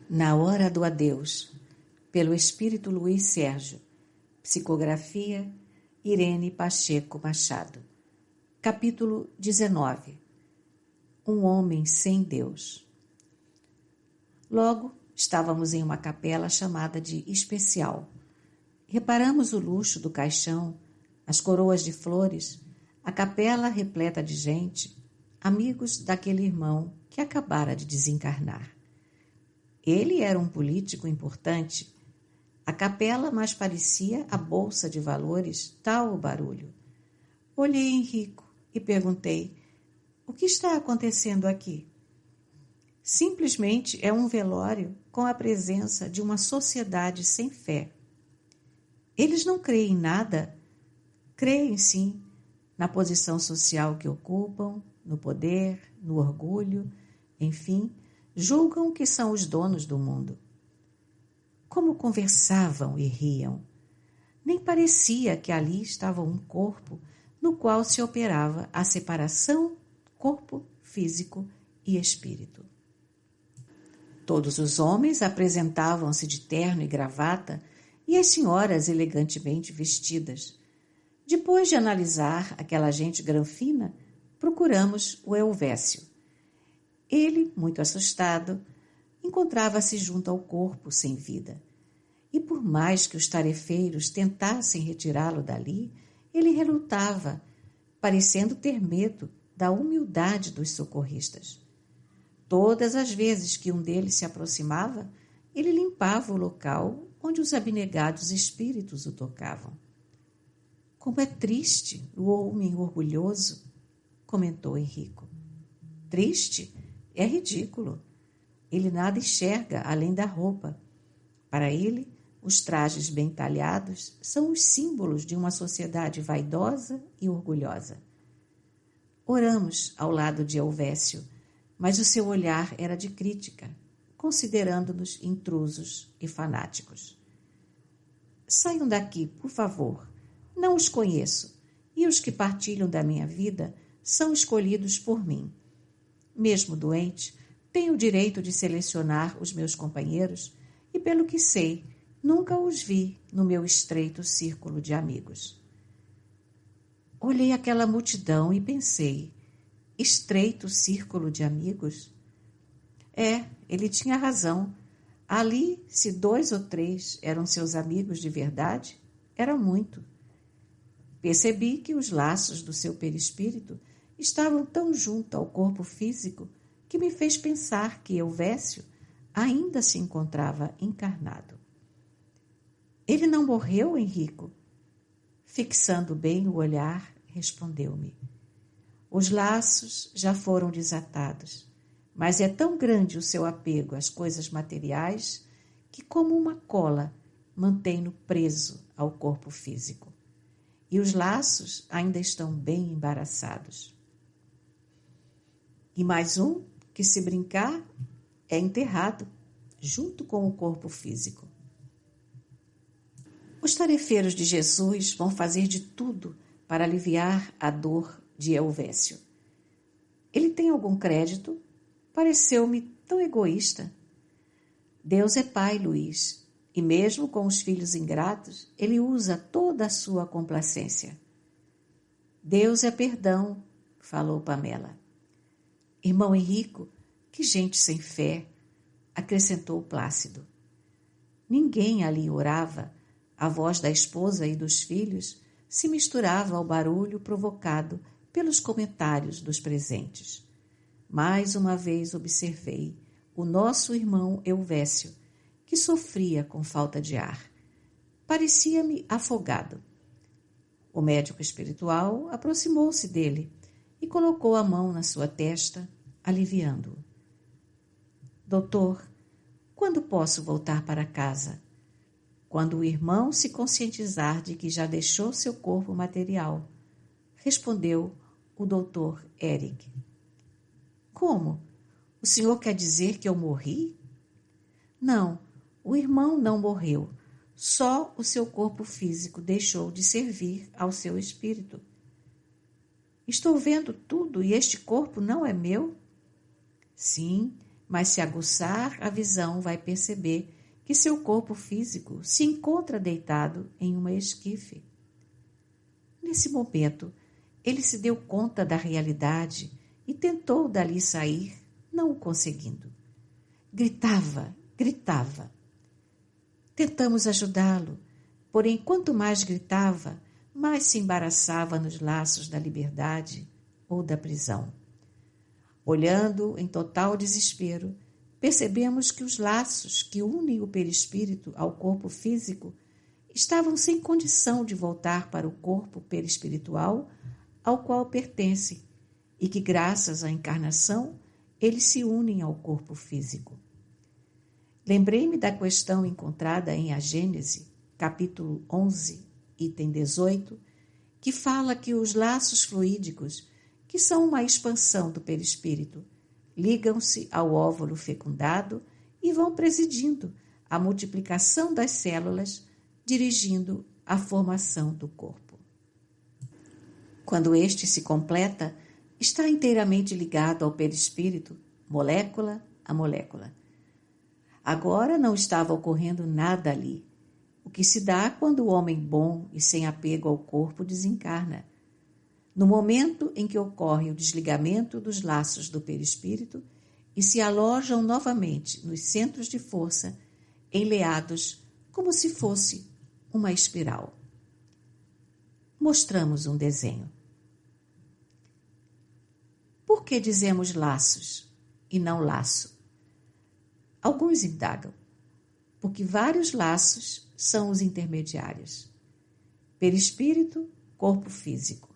Na Hora do Adeus, pelo Espírito Luiz Sérgio. Psicografia Irene Pacheco Machado. Capítulo 19. Um homem sem Deus. Logo, estávamos em uma capela chamada de especial. Reparamos o luxo do caixão, as coroas de flores, a capela repleta de gente, amigos daquele irmão que acabara de desencarnar. Ele era um político importante. A capela mais parecia a bolsa de valores, tal o barulho. Olhei Henrico e perguntei: o que está acontecendo aqui? Simplesmente é um velório com a presença de uma sociedade sem fé. Eles não creem em nada? Creem sim na posição social que ocupam, no poder, no orgulho, enfim, julgam que são os donos do mundo. Como conversavam e riam. Nem parecia que ali estava um corpo no qual se operava a separação corpo físico e espírito. Todos os homens apresentavam-se de terno e gravata e as senhoras elegantemente vestidas. Depois de analisar aquela gente granfina, procuramos o Elvésio. Ele, muito assustado, encontrava-se junto ao corpo sem vida. E por mais que os tarefeiros tentassem retirá-lo dali, ele relutava, parecendo ter medo da humildade dos socorristas. Todas as vezes que um deles se aproximava, ele limpava o local onde os abnegados espíritos o tocavam. Como é triste o homem orgulhoso, comentou Henrico. Triste? É ridículo. Ele nada enxerga além da roupa. Para ele, os trajes bem talhados são os símbolos de uma sociedade vaidosa e orgulhosa. Oramos ao lado de Elvésio, mas o seu olhar era de crítica, considerando-nos intrusos e fanáticos. Saiam daqui, por favor. Não os conheço, e os que partilham da minha vida são escolhidos por mim. Mesmo doente, tenho o direito de selecionar os meus companheiros e, pelo que sei, nunca os vi no meu estreito círculo de amigos. Olhei aquela multidão e pensei: estreito círculo de amigos? Ele tinha razão. Ali, se 2 ou 3 eram seus amigos de verdade, era muito. Percebi que os laços do seu perispírito estavam tão junto ao corpo físico que me fez pensar que Elvésio ainda se encontrava encarnado. Ele não morreu, Henrico? Fixando bem o olhar, respondeu-me. Os laços já foram desatados, mas é tão grande o seu apego às coisas materiais que, como uma cola, mantém-no preso ao corpo físico. E os laços ainda estão bem embaraçados. E mais um que, se brincar, é enterrado, junto com o corpo físico. Os tarefeiros de Jesus vão fazer de tudo para aliviar a dor de Elvésio. Ele tem algum crédito? Pareceu-me tão egoísta. Deus é pai, Luiz, e mesmo com os filhos ingratos, ele usa toda a sua complacência. Deus é perdão, falou Pamela. Irmão Henrico, que gente sem fé, acrescentou Plácido. Ninguém ali orava. A voz da esposa e dos filhos se misturava ao barulho provocado pelos comentários dos presentes. Mais uma vez observei o nosso irmão Elvésio, que sofria com falta de ar. Parecia-me afogado. O médico espiritual aproximou-se dele e colocou a mão na sua testa, aliviando-o. Doutor, quando posso voltar para casa? Quando o irmão se conscientizar de que já deixou seu corpo material, respondeu o doutor Eric. Como? O senhor quer dizer que eu morri? Não, o irmão não morreu. Só o seu corpo físico deixou de servir ao seu espírito. Estou vendo tudo e este corpo não é meu? Sim, mas se aguçar a visão vai perceber que seu corpo físico se encontra deitado em uma esquife. Nesse momento, ele se deu conta da realidade e tentou dali sair, não o conseguindo. Gritava, gritava. Tentamos ajudá-lo, porém, quanto mais gritava, mais se embaraçava nos laços da liberdade ou da prisão. Olhando em total desespero, percebemos que os laços que unem o perispírito ao corpo físico estavam sem condição de voltar para o corpo perispiritual ao qual pertence e que, graças à encarnação, eles se unem ao corpo físico. Lembrei-me da questão encontrada em A Gênese, capítulo 11, item 18, que fala que os laços fluídicos, que são uma expansão do perispírito, ligam-se ao óvulo fecundado e vão presidindo a multiplicação das células, dirigindo a formação do corpo. Quando este se completa, está inteiramente ligado ao perispírito, molécula a molécula. Agora não estava ocorrendo nada ali, o que se dá quando o homem bom e sem apego ao corpo desencarna. No momento em que ocorre o desligamento dos laços do perispírito e se alojam novamente nos centros de força, enleados como se fosse uma espiral. Mostramos um desenho. Por que dizemos laços e não laço? Alguns indagam, porque vários laços são os intermediários. Perispírito, corpo físico.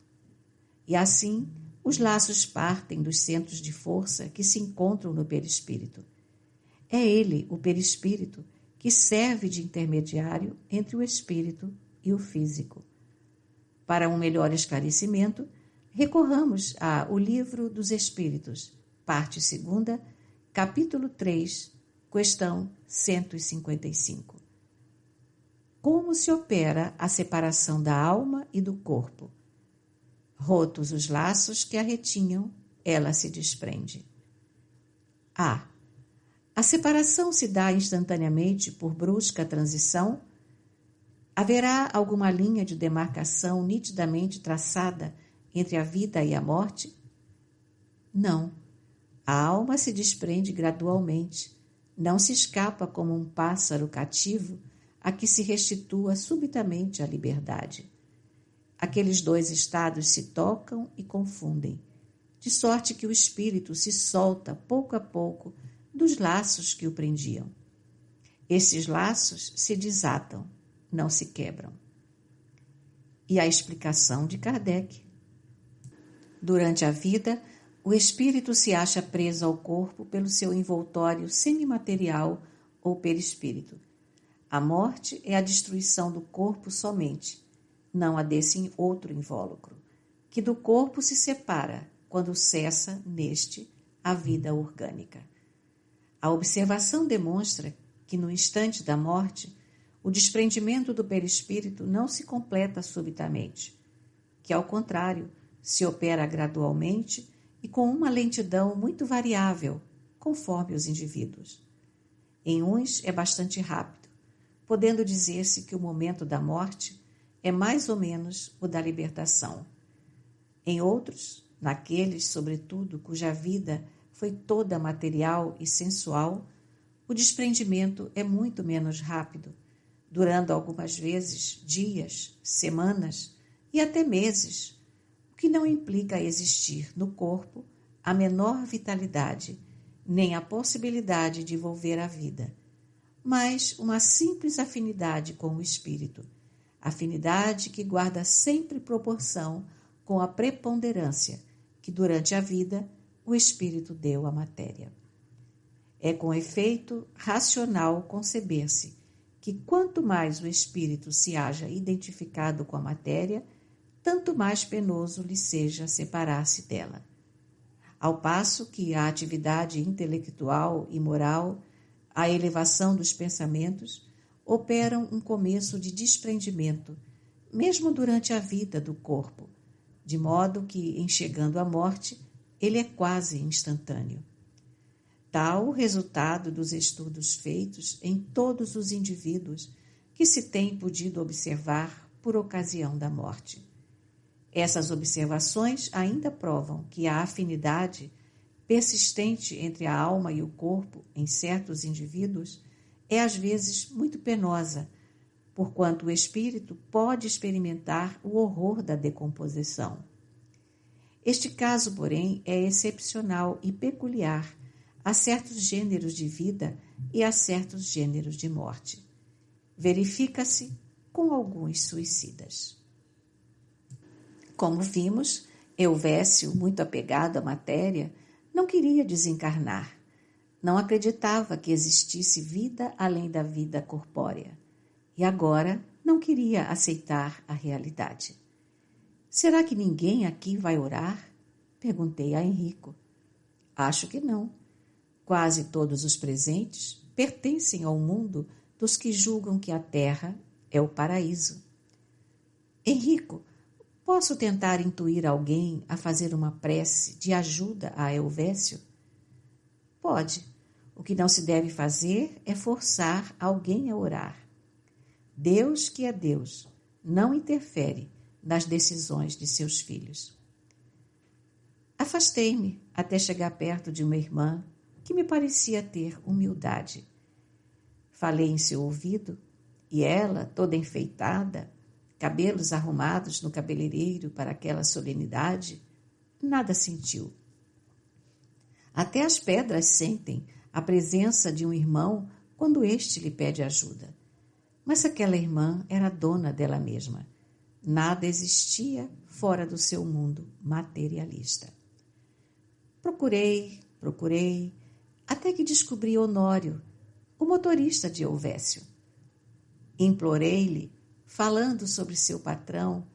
E assim, os laços partem dos centros de força que se encontram no perispírito. É ele, o perispírito, que serve de intermediário entre o espírito e o físico. Para um melhor esclarecimento, recorramos ao Livro dos Espíritos, parte 2, capítulo 3, questão 155. Como se opera a separação da alma e do corpo? Rotos os laços que a retinham, ela se desprende. A. A separação se dá instantaneamente por brusca transição? Haverá alguma linha de demarcação nitidamente traçada entre a vida e a morte? Não. A alma se desprende gradualmente, não se escapa como um pássaro cativo a que se restitua subitamente a liberdade. Aqueles dois estados se tocam e confundem, de sorte que o espírito se solta pouco a pouco dos laços que o prendiam. Esses laços se desatam, não se quebram. E a explicação de Kardec. Durante a vida, o espírito se acha preso ao corpo pelo seu envoltório semimaterial ou perispírito. A morte é a destruição do corpo somente, não a desse outro invólucro, que do corpo se separa quando cessa neste a vida orgânica. A observação demonstra que no instante da morte, o desprendimento do perispírito não se completa subitamente, que ao contrário, se opera gradualmente e com uma lentidão muito variável, conforme os indivíduos. Em uns é bastante rápido, podendo dizer-se que o momento da morte é mais ou menos o da libertação. Em outros, naqueles, sobretudo, cuja vida foi toda material e sensual, o desprendimento é muito menos rápido, durando algumas vezes dias, semanas e até meses, o que não implica existir no corpo a menor vitalidade, nem a possibilidade de volver à vida, mas uma simples afinidade com o espírito, afinidade que guarda sempre proporção com a preponderância que durante a vida o espírito deu à matéria. É com efeito racional conceber-se que quanto mais o espírito se haja identificado com a matéria, tanto mais penoso lhe seja separar-se dela. Ao passo que a atividade intelectual e moral, a elevação dos pensamentos, operam um começo de desprendimento, mesmo durante a vida do corpo, de modo que, em chegando à morte, ele é quase instantâneo. Tal o resultado dos estudos feitos em todos os indivíduos que se tem podido observar por ocasião da morte. Essas observações ainda provam que a afinidade persistente entre a alma e o corpo em certos indivíduos é às vezes muito penosa, porquanto o espírito pode experimentar o horror da decomposição. Este caso, porém, é excepcional e peculiar a certos gêneros de vida e a certos gêneros de morte. Verifica-se com alguns suicidas. Como vimos, Elvésio, muito apegado à matéria, não queria desencarnar. Não acreditava que existisse vida além da vida corpórea. E agora não queria aceitar a realidade. Será que ninguém aqui vai orar? Perguntei a Henrico. Acho que não. Quase todos os presentes pertencem ao mundo dos que julgam que a terra é o paraíso. Henrico, posso tentar intuir alguém a fazer uma prece de ajuda a Elvésio? Pode. O que não se deve fazer é forçar alguém a orar. Deus, que é Deus, não interfere nas decisões de seus filhos. Afastei-me até chegar perto de uma irmã que me parecia ter humildade. Falei em seu ouvido e ela, toda enfeitada, cabelos arrumados no cabeleireiro para aquela solenidade, nada sentiu. Até as pedras sentem a presença de um irmão quando este lhe pede ajuda. Mas aquela irmã era dona dela mesma. Nada existia fora do seu mundo materialista. Procurei, até que descobri Honório, o motorista de Elvésio. Implorei-lhe, falando sobre seu patrão,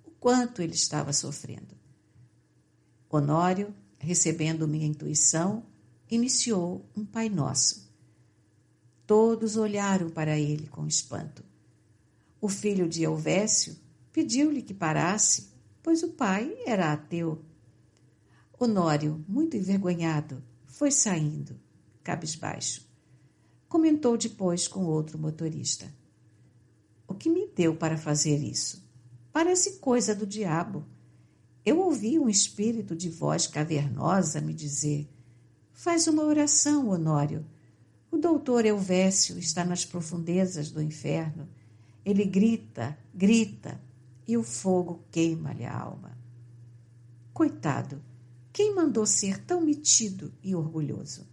o quanto ele estava sofrendo. Honório, recebendo minha intuição, iniciou um Pai Nosso. Todos olharam para ele com espanto. O filho de Elvésio pediu-lhe que parasse, pois o pai era ateu. Honório, muito envergonhado, foi saindo, cabisbaixo. Comentou depois com outro motorista. O que me deu para fazer isso? Parece coisa do diabo. Eu ouvi um espírito de voz cavernosa me dizer: faz uma oração, Honório. O doutor Elvésio está nas profundezas do inferno. Ele grita, e o fogo queima-lhe a alma. Coitado, quem mandou ser tão metido e orgulhoso?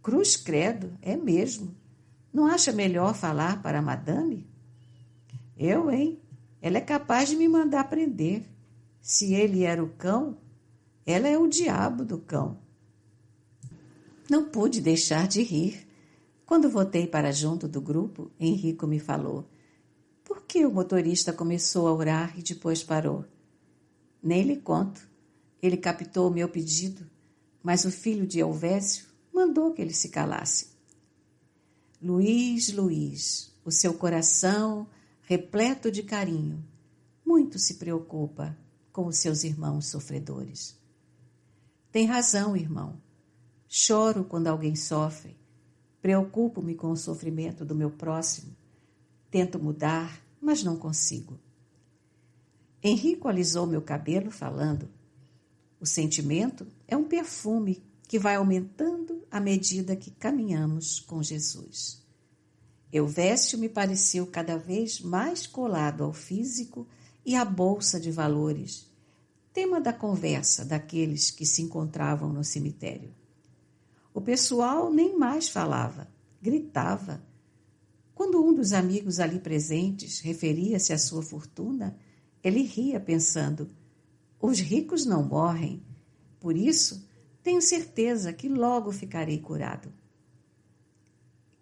Cruz credo, é mesmo. Não acha melhor falar para a madame? Eu, hein? Ela é capaz de me mandar prender. Se ele era o cão, ela é o diabo do cão. Não pude deixar de rir. Quando voltei para junto do grupo, Henrico me falou: por que o motorista começou a orar e depois parou? Nem lhe conto. Ele captou o meu pedido, mas o filho de Elvésio mandou que ele se calasse. Luís, o seu coração, repleto de carinho, muito se preocupa com os seus irmãos sofredores. Tem razão, irmão. Choro quando alguém sofre. Preocupo-me com o sofrimento do meu próximo. Tento mudar, mas não consigo. Henrico alisou meu cabelo, falando: o sentimento é um perfume que vai aumentando à medida que caminhamos com Jesus. Elvésio me pareceu cada vez mais colado ao físico e à bolsa de valores, tema da conversa daqueles que se encontravam no cemitério. O pessoal nem mais falava, gritava. Quando um dos amigos ali presentes referia-se à sua fortuna, ele ria pensando: os ricos não morrem, por isso tenho certeza que logo ficarei curado.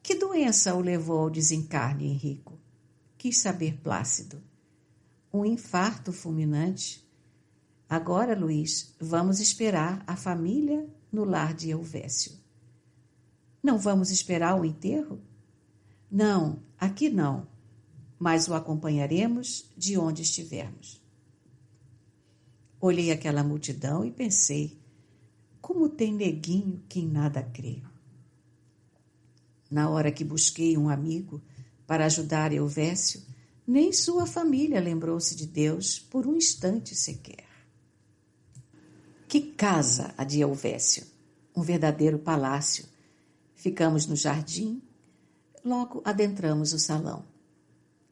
Que doença o levou ao desencarne, Henrico? Quis saber Plácido. Um infarto fulminante. Agora, Luís, vamos esperar a família no lar de Elvésio. Não vamos esperar o enterro? Não, aqui não, mas o acompanharemos de onde estivermos. Olhei aquela multidão e pensei: Como tem neguinho que em nada crê. Na hora que busquei um amigo para ajudar Elvésio, nem sua família lembrou-se de Deus por um instante sequer. Que casa a de Elvésio! Um verdadeiro palácio. Ficamos no jardim, logo adentramos o salão.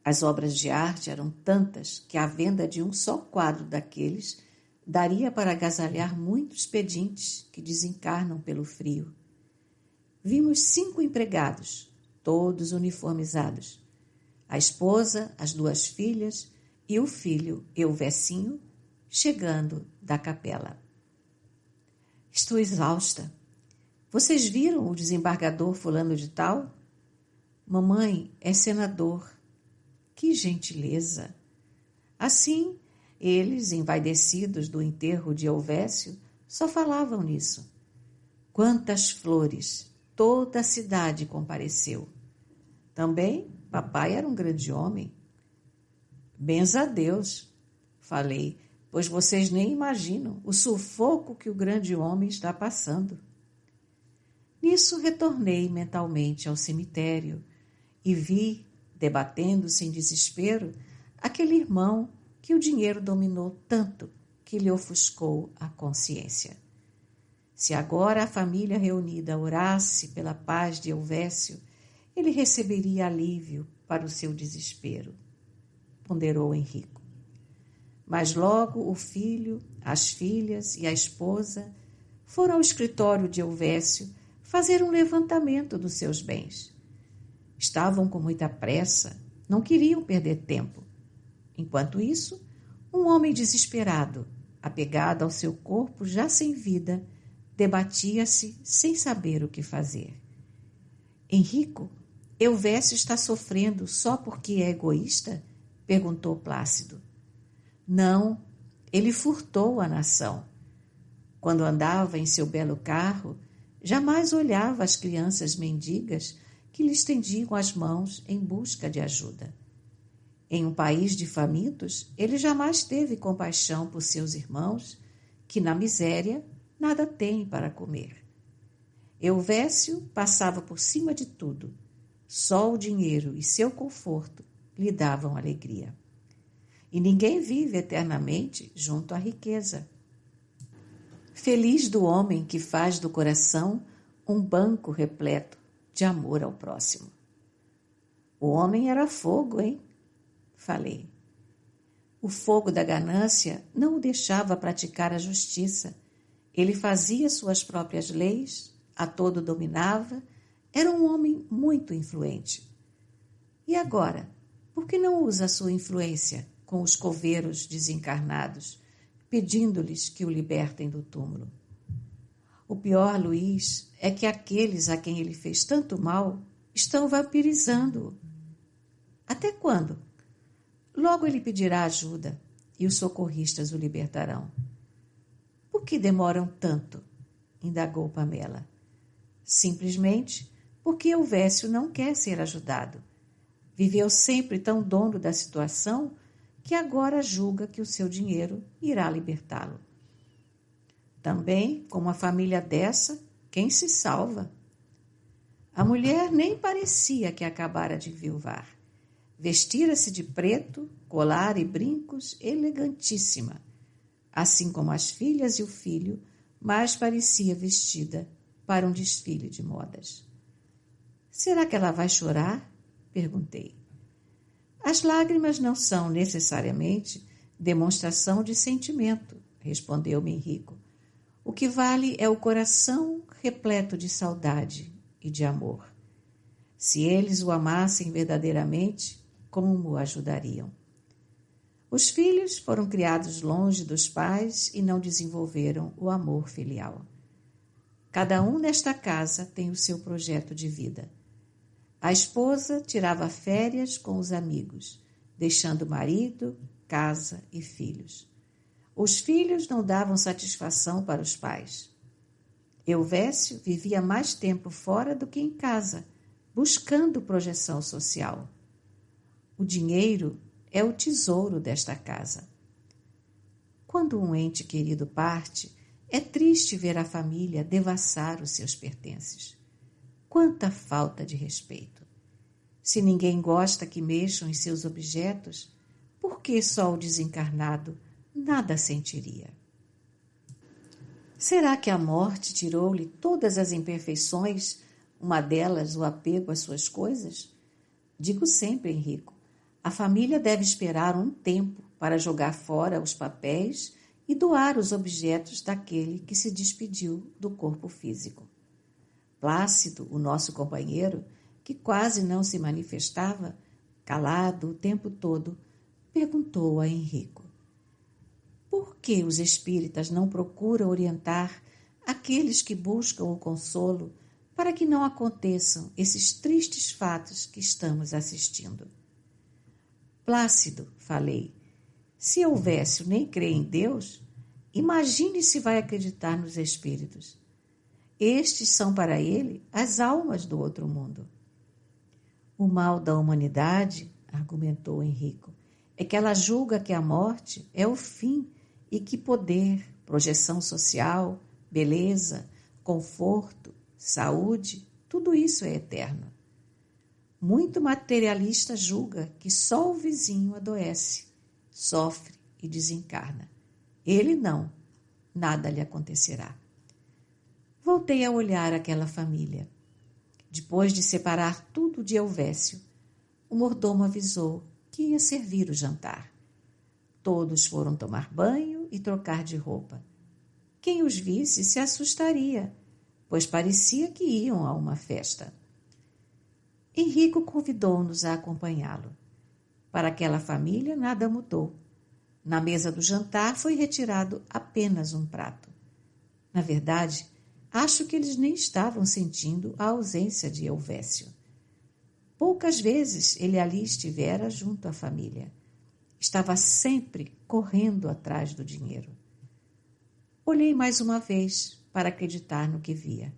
As obras de arte eram tantas que a venda de um só quadro daqueles daria para agasalhar muitos pedintes que desencarnam pelo frio. Vimos 5 empregados, todos uniformizados. A esposa, as 2 filhas e o filho, Elvésinho, chegando da capela. Estou exausta. Vocês viram o desembargador fulano de tal? Mamãe é senador. Que gentileza! Assim, eles, envaidecidos do enterro de Elvésio, só falavam nisso. Quantas flores! Toda a cidade compareceu. Também, papai era um grande homem. Benza a Deus, falei, pois vocês nem imaginam o sufoco que o grande homem está passando. Nisso retornei mentalmente ao cemitério e vi, debatendo-se em desespero, aquele irmão que o dinheiro dominou tanto que lhe ofuscou a consciência. Se agora a família reunida orasse pela paz de Elvésio, ele receberia alívio para o seu desespero, ponderou Henrico. Mas logo o filho, as filhas e a esposa foram ao escritório de Elvésio fazer um levantamento dos seus bens. Estavam com muita pressa, não queriam perder tempo. Enquanto isso, um homem desesperado, apegado ao seu corpo já sem vida, debatia-se sem saber o que fazer. Henrico, Elvésio está sofrendo só porque é egoísta? Perguntou Plácido. Não, ele furtou a nação. Quando andava em seu belo carro, jamais olhava as crianças mendigas que lhe estendiam as mãos em busca de ajuda. Em um país de famintos, ele jamais teve compaixão por seus irmãos, que na miséria nada têm para comer. Elvésio passava por cima de tudo. Só o dinheiro e seu conforto lhe davam alegria. E ninguém vive eternamente junto à riqueza. Feliz do homem que faz do coração um banco repleto de amor ao próximo. O homem era fogo, hein? Falei. O fogo da ganância não o deixava praticar a justiça. Ele fazia suas próprias leis, a todo dominava, era um homem muito influente. E agora, por que não usa a sua influência com os coveiros desencarnados, pedindo-lhes que o libertem do túmulo? O pior, Luiz, é que aqueles a quem ele fez tanto mal estão vampirizando-o. Até quando? Logo ele pedirá ajuda e os socorristas o libertarão. Por que demoram tanto? Indagou Pamela. Simplesmente porque Elvésio não quer ser ajudado. Viveu sempre tão dono da situação que agora julga que o seu dinheiro irá libertá-lo. Também, com uma família dessa, quem se salva? A mulher nem parecia que acabara de enviuvar. Vestira-se de preto, colar e brincos, elegantíssima. Assim como as filhas e o filho, mais parecia vestida para um desfile de modas. Será que ela vai chorar? Perguntei. As lágrimas não são necessariamente demonstração de sentimento, respondeu-me Henrico. O que vale é o coração repleto de saudade e de amor. Se eles o amassem verdadeiramente, como o ajudariam? Os filhos foram criados longe dos pais e não desenvolveram o amor filial. Cada um nesta casa tem o seu projeto de vida. A esposa tirava férias com os amigos, deixando marido, casa e filhos. Os filhos não davam satisfação para os pais. Elvésio vivia mais tempo fora do que em casa, buscando projeção social. O dinheiro é o tesouro desta casa. Quando um ente querido parte, É triste ver a família devassar os seus pertences. Quanta falta de respeito! Se ninguém gosta que mexam em seus objetos, por que só o desencarnado nada sentiria? Será que a morte tirou-lhe todas as imperfeições, uma delas o apego às suas coisas? Digo sempre, Henrico, a família deve esperar um tempo para jogar fora os papéis e doar os objetos daquele que se despediu do corpo físico. Plácido, o nosso companheiro, que quase não se manifestava, calado o tempo todo, perguntou a Henrico: por que os espíritas não procuram orientar aqueles que buscam o consolo para que não aconteçam esses tristes fatos que estamos assistindo? Plácido, falei, se Elvésio nem crê em Deus, imagine se vai acreditar nos espíritos. Estes são para ele as almas do outro mundo. O mal da humanidade, argumentou Henrico, é que ela julga que a morte é o fim e que poder, projeção social, beleza, conforto, saúde, tudo isso é eterno. Muito materialista julga que só o vizinho adoece, sofre e desencarna. Ele não, nada lhe acontecerá. Voltei a olhar aquela família. Depois de separar tudo de Elvésio, o mordomo avisou que ia servir o jantar. Todos foram tomar banho e trocar de roupa. Quem os visse se assustaria, pois parecia que iam a uma festa. Henrico convidou-nos a acompanhá-lo. Para aquela família nada mudou. Na mesa do jantar foi retirado apenas um prato. Na verdade, acho que eles nem estavam sentindo a ausência de Elvésio. Poucas vezes ele ali estivera junto à família. Estava sempre correndo atrás do dinheiro. Olhei mais uma vez para acreditar no que via.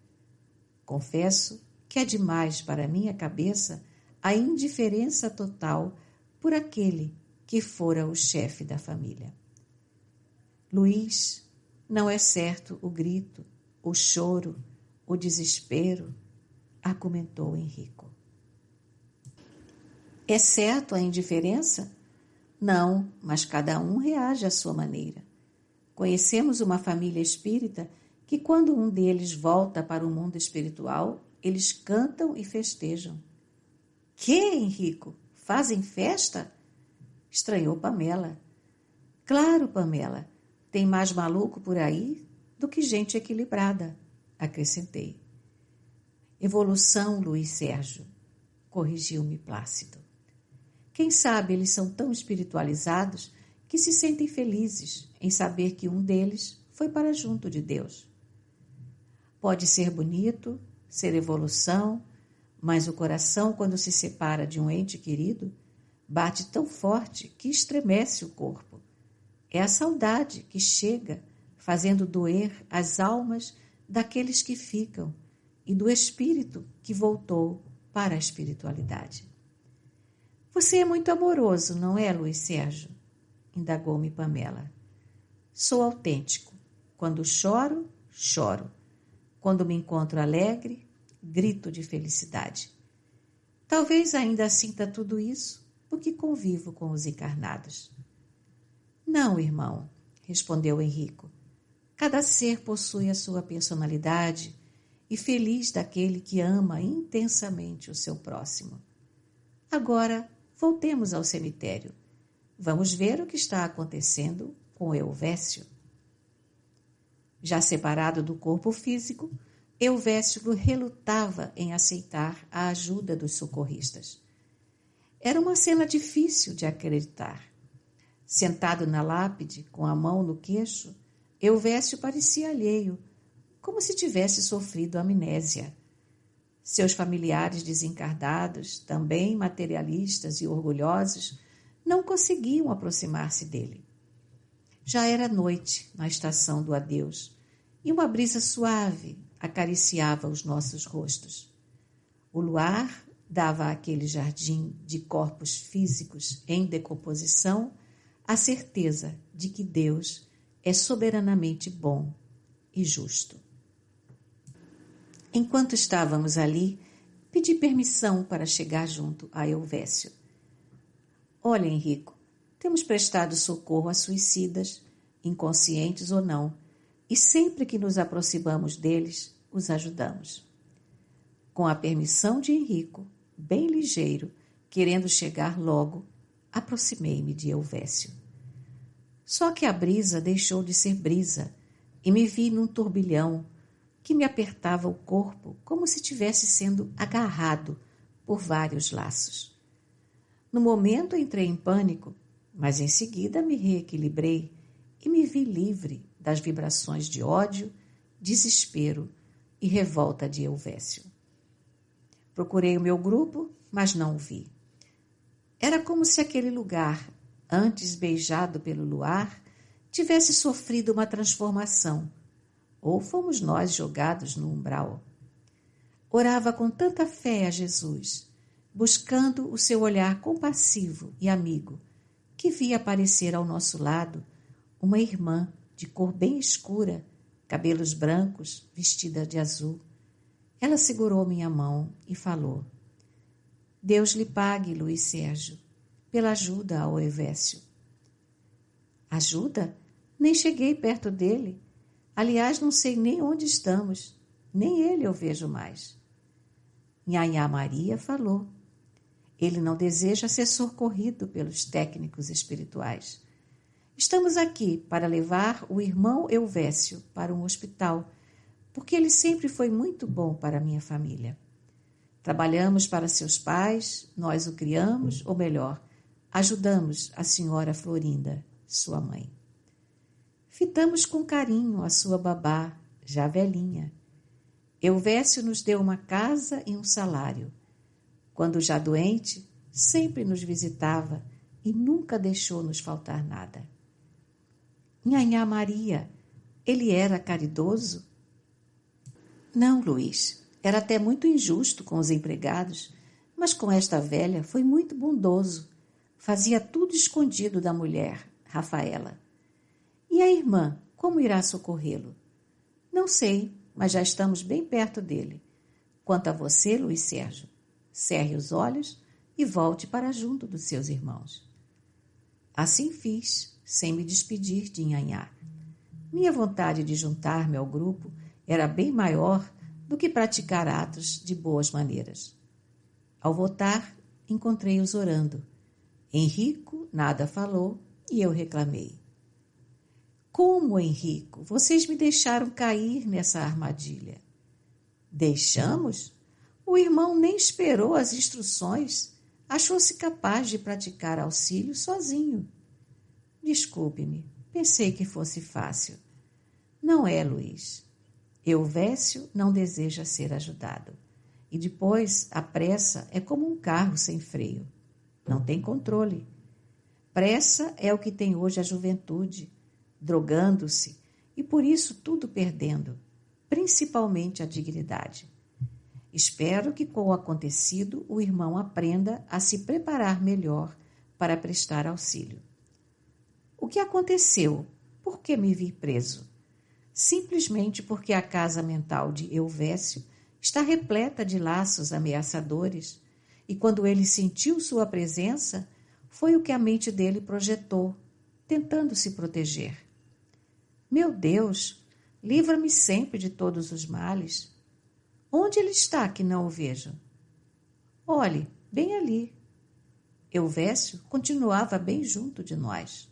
Confesso que é demais para minha cabeça a indiferença total por aquele que fora o chefe da família. Luiz, não é certo o grito, o choro, o desespero, argumentou Henrico. É certo a indiferença? Não, mas cada um reage à sua maneira. Conhecemos uma família espírita que, quando um deles volta para o mundo espiritual, eles cantam e festejam. Que, Henrico? Fazem festa? Estranhou Pamela. Claro, Pamela, tem mais maluco por aí do que gente equilibrada, acrescentei. Evolução, Luiz Sérgio, corrigiu-me Plácido. Quem sabe eles são tão espiritualizados que se sentem felizes em saber que um deles foi para junto de Deus. Pode ser bonito, ser evolução, mas o coração, quando se separa de um ente querido, bate tão forte que estremece o corpo. É a saudade que chega, fazendo doer as almas daqueles que ficam e do espírito que voltou para a espiritualidade. Você é muito amoroso, não é, Luiz Sérgio? Indagou-me Pamela. Sou autêntico. Quando choro, choro. Quando me encontro alegre, grito de felicidade. Talvez ainda sinta tudo isso porque convivo com os encarnados. Não, irmão, respondeu Henrico. Cada ser possui a sua personalidade e feliz daquele que ama intensamente o seu próximo. Agora, voltemos ao cemitério. Vamos ver o que está acontecendo com Elvésio. Já separado do corpo físico, Elvésio relutava em aceitar a ajuda dos socorristas. Era uma cena difícil de acreditar. Sentado na lápide, com a mão no queixo, Elvésio parecia alheio, como se tivesse sofrido amnésia. Seus familiares desencarnados, também materialistas e orgulhosos, não conseguiam aproximar-se dele. Já era noite na estação do adeus e uma brisa suave acariciava os nossos rostos. O luar dava àquele jardim de corpos físicos em decomposição a certeza de que Deus é soberanamente bom e justo. Enquanto estávamos ali, pedi permissão para chegar junto a Elvésio. Olha, Henrico, temos prestado socorro a suicidas, inconscientes ou não, e sempre que nos aproximamos deles, os ajudamos. Com a permissão de Henrico, bem ligeiro, querendo chegar logo, aproximei-me de Elvésio. Só que a brisa deixou de ser brisa e me vi num turbilhão que me apertava o corpo como se estivesse sendo agarrado por vários laços. No momento entrei em pânico, mas em seguida me reequilibrei e me vi livre das vibrações de ódio, desespero e revolta de Elvésio. Procurei o meu grupo, mas não o vi. Era como se aquele lugar, antes beijado pelo luar, tivesse sofrido uma transformação, ou fomos nós jogados no umbral. Orava com tanta fé a Jesus, buscando o seu olhar compassivo e amigo, que vi aparecer ao nosso lado uma irmã de cor bem escura, cabelos brancos, vestida de azul. Ela segurou minha mão e falou: Deus lhe pague, Luiz Sérgio, pela ajuda ao Elvésio. Ajuda? Nem cheguei perto dele. Aliás, não sei nem onde estamos. Nem ele eu vejo mais. Nhanhá Maria falou. Ele não deseja ser socorrido pelos técnicos espirituais. Estamos aqui para levar o irmão Elvésio para um hospital, porque ele sempre foi muito bom para a minha família. Trabalhamos para seus pais, nós o criamos, ou melhor, ajudamos a senhora Florinda, sua mãe. Fitamos com carinho a sua babá, já velhinha. Elvésio nos deu uma casa e um salário. Quando já doente, sempre nos visitava e nunca deixou nos faltar nada. Nhanhá Maria, ele era caridoso? Não, Luiz, era até muito injusto com os empregados, mas com esta velha foi muito bondoso. Fazia tudo escondido da mulher, Rafaela. E a irmã, como irá socorrê-lo? Não sei, mas já estamos bem perto dele. Quanto a você, Luiz Sérgio, cerre os olhos e volte para junto dos seus irmãos. Assim fiz, sem me despedir de Nhanhá. Minha vontade de juntar-me ao grupo era bem maior do que praticar atos de boas maneiras. Ao voltar, encontrei-os orando. Henrico nada falou e eu reclamei. Como, Henrico? Vocês me deixaram cair nessa armadilha. Deixamos? O irmão nem esperou as instruções. Achou-se capaz de praticar auxílio sozinho. Desculpe-me, pensei que fosse fácil. Não é, Luiz. Elvésio não deseja ser ajudado. E depois, a pressa é como um carro sem freio. Não tem controle. Pressa é o que tem hoje a juventude, drogando-se e por isso tudo perdendo, principalmente a dignidade. Espero que com o acontecido o irmão aprenda a se preparar melhor para prestar auxílio. O que aconteceu? Por que me vi preso? Simplesmente porque a casa mental de Elvésio está repleta de laços ameaçadores e quando ele sentiu sua presença, foi o que a mente dele projetou, tentando se proteger. Meu Deus, livra-me sempre de todos os males. Onde ele está que não o vejo? Olhe, bem ali. Elvésio continuava bem junto de nós.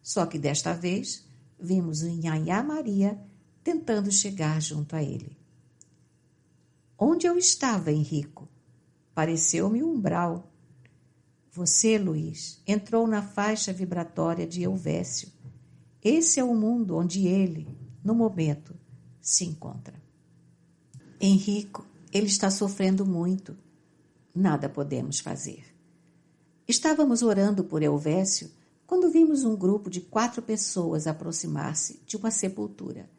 Só que desta vez vimos o Nhanhá Maria tentando chegar junto a ele. Onde eu estava, Henrico? Pareceu-me um umbral. Você, Luiz, entrou na faixa vibratória de Elvésio. Esse é o mundo onde ele, no momento, se encontra. Henrico, ele está sofrendo muito. Nada podemos fazer. Estávamos orando por Elvésio quando vimos um grupo de 4 pessoas aproximar-se de uma sepultura.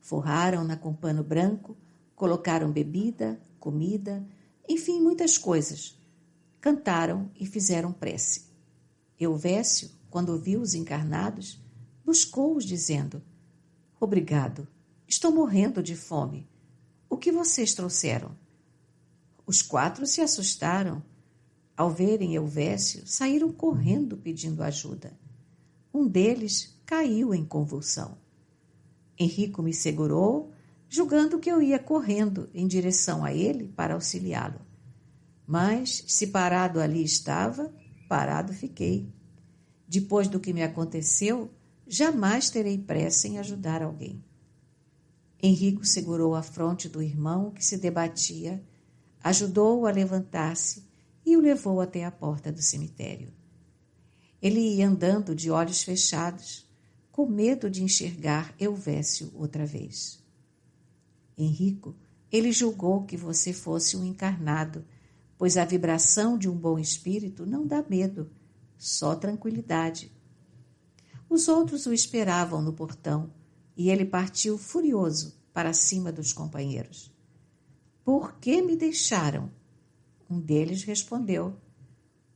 Forraram-na com pano branco, colocaram bebida, comida, enfim, muitas coisas. Cantaram e fizeram prece. Elvésio, quando viu os encarnados, buscou-os dizendo: Obrigado, Estou morrendo de fome. O que vocês trouxeram? Os 4 se assustaram. Ao verem Elvésio, saíram correndo pedindo ajuda. Um deles caiu em convulsão. Henrico me segurou, julgando que eu ia correndo em direção a ele para auxiliá-lo. Mas, se parado ali estava, parado fiquei. Depois do que me aconteceu, jamais terei pressa em ajudar alguém. Henrico segurou a fronte do irmão que se debatia, ajudou-o a levantar-se e o levou até a porta do cemitério. Ele ia andando de olhos fechados, com medo de enxergar Elvésio outra vez. Henrico, ele julgou que você fosse um encarnado, pois a vibração de um bom espírito não dá medo, só tranquilidade. Os outros o esperavam no portão e ele partiu furioso para cima dos companheiros. Por que me deixaram? Um deles respondeu.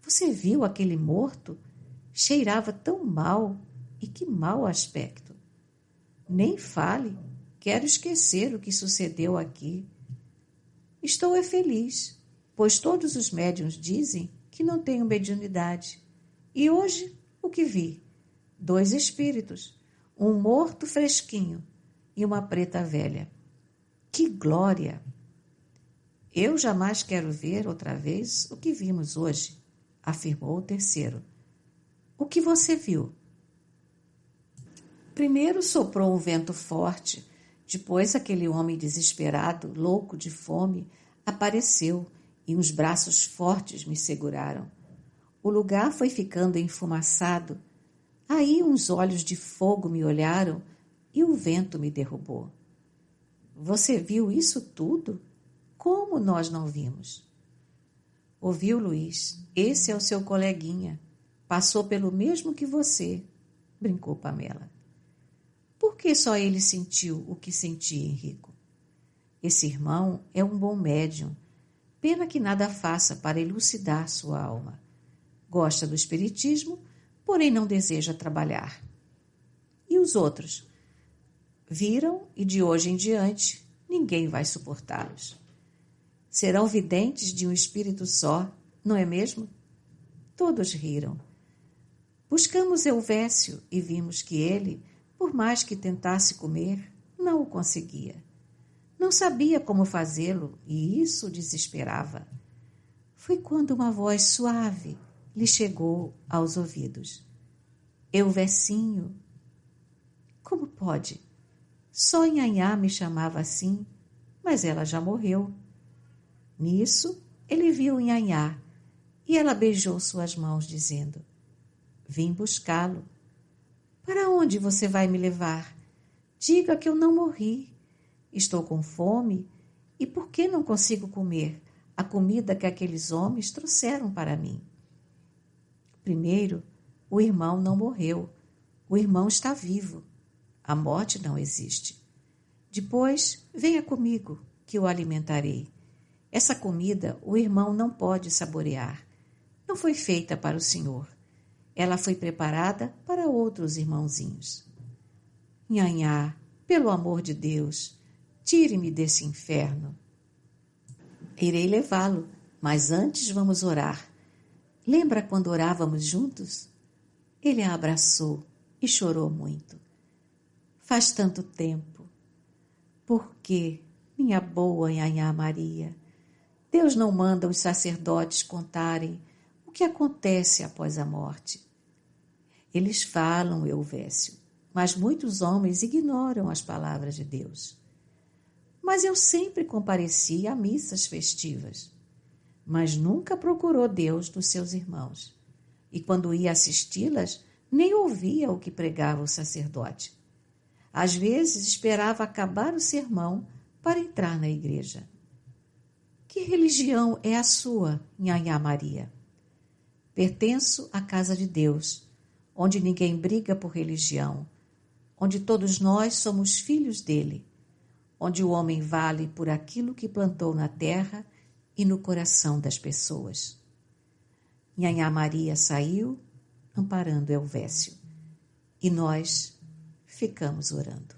Você viu aquele morto? Cheirava tão mal, e que mau aspecto. Nem fale, quero esquecer o que sucedeu aqui. Estou feliz, pois todos os médiuns dizem que não tenho mediunidade. E hoje, o que vi? 2 espíritos, um morto fresquinho e uma preta velha. Que glória! Eu jamais quero ver outra vez o que vimos hoje, afirmou o terceiro. O que você viu? Primeiro soprou um vento forte, depois aquele homem desesperado, louco de fome, apareceu e uns braços fortes me seguraram. O lugar foi ficando enfumaçado. Aí uns olhos de fogo me olharam e o vento me derrubou. Você viu isso tudo? Como nós não vimos? Ouviu, Luiz? Esse é o seu coleguinha. Passou pelo mesmo que você, brincou Pamela. Por que só ele sentiu o que senti, Henrico? Esse irmão é um bom médium. Pena que nada faça para elucidar sua alma. Gosta do espiritismo, porém não deseja trabalhar. E os outros? Viram e de hoje em diante ninguém vai suportá-los. Serão videntes de um espírito só, não é mesmo? Todos riram. Buscamos Elvésio e vimos que ele, por mais que tentasse comer, não o conseguia. Não sabia como fazê-lo e isso o desesperava. Foi quando uma voz suave lhe chegou aos ouvidos. Elvesinho. Como pode? Só Nhanhá me chamava assim, mas ela já morreu. Nisso, ele viu Nhanhá e ela beijou suas mãos, dizendo: Vim buscá-lo. Para onde você vai me levar? Diga que eu não morri. Estou com fome e por que não consigo comer a comida que aqueles homens trouxeram para mim? Primeiro, o irmão não morreu. O irmão está vivo. A morte não existe. Depois, venha comigo, que o alimentarei. Essa comida o irmão não pode saborear. Não foi feita para o senhor. Ela foi preparada para outros irmãozinhos. Nhanhá, pelo amor de Deus, tire-me desse inferno. Irei levá-lo, mas antes vamos orar. Lembra quando orávamos juntos? Ele a abraçou e chorou muito. Faz tanto tempo. Por que, minha boa Nhanhá Maria, Deus não manda os sacerdotes contarem o que acontece após a morte? Eles falam, Elvésio, mas muitos homens ignoram as palavras de Deus. Mas eu sempre compareci a missas festivas, mas nunca procurou Deus dos seus irmãos. E quando ia assisti-las, nem ouvia o que pregava o sacerdote. Às vezes esperava acabar o sermão para entrar na igreja. Que religião é a sua, Nhanhá Maria? Pertenço à casa de Deus, onde ninguém briga por religião, onde todos nós somos filhos dele, onde o homem vale por aquilo que plantou na terra e no coração das pessoas. Nhanhá Maria saiu, amparando Elvésio, e nós ficamos orando.